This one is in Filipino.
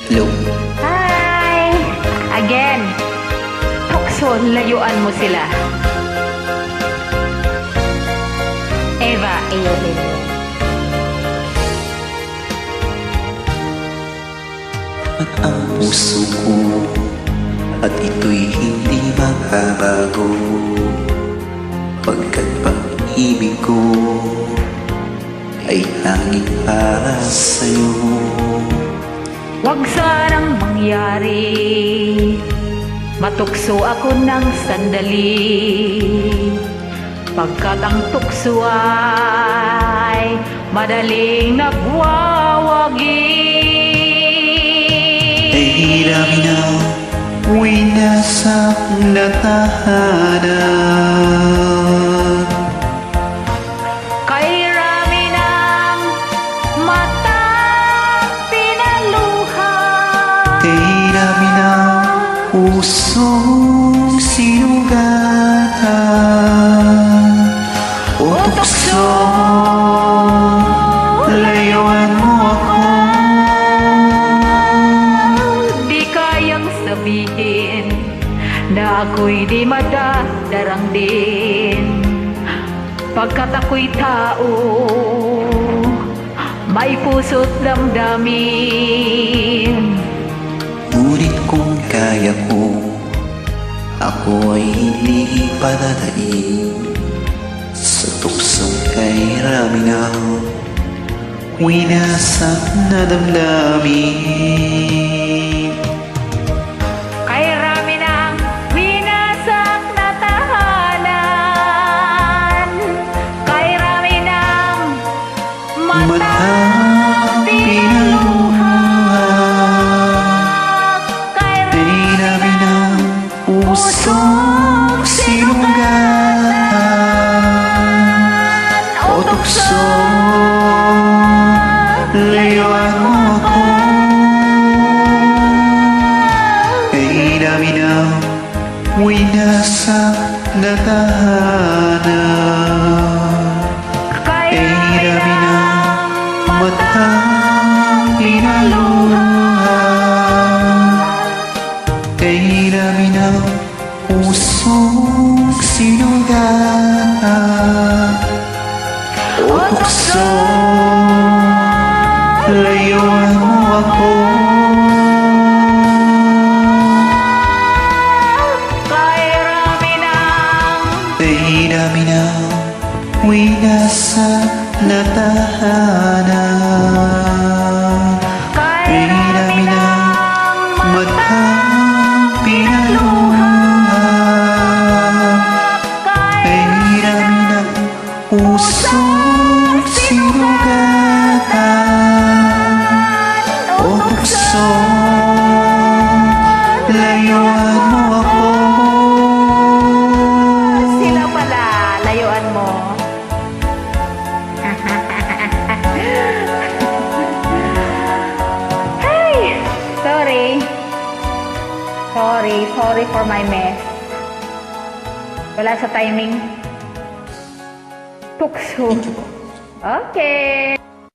Hello. Hi! Again, tukso, layuan mo sila. Eva, iyo din. At ang puso ko, at ito'y hindi makabago, pagkat pag-ibig ko ay tanging para sa'yo. Huwag sanang mangyari, matukso ako ng sandali, pagkat ang tukso ay madaling nagwawagi. Ay dami na winasak na tahanan, Kay rami ng matang pinaluha, ay dami na pusong sinugatan. O tukso, layuan mo ako. di kayang sabihin na ako'y di madadarang din, pagkat ako'y tao, may puso't damdamin. Ngunit kung kaya ko, ako ay hindi padadaig sa tuksong kay raminaw, winasak na damdamin. Kay rami ng winasak na tahanan, kay rami ng matang pinaluha, kay Ay dami na pusong sinugatan. O tukso, layuan mo ako. Ay dami na winasak na tahanan, kay ay rami dami na ng matang pinaluha, ay dami na pusong sinugatan. O tukso, layuan mo ako. kay rami ng Ay dami na winasak na tahanan, kay ay rami dami na ng matang pinaluha, ay dami na pusong sinugatan. O tukso, layuan mo ako. Sila pala, layuan mo. Hey! Sorry for my mess. Wala sa timing. Tukso. Okay.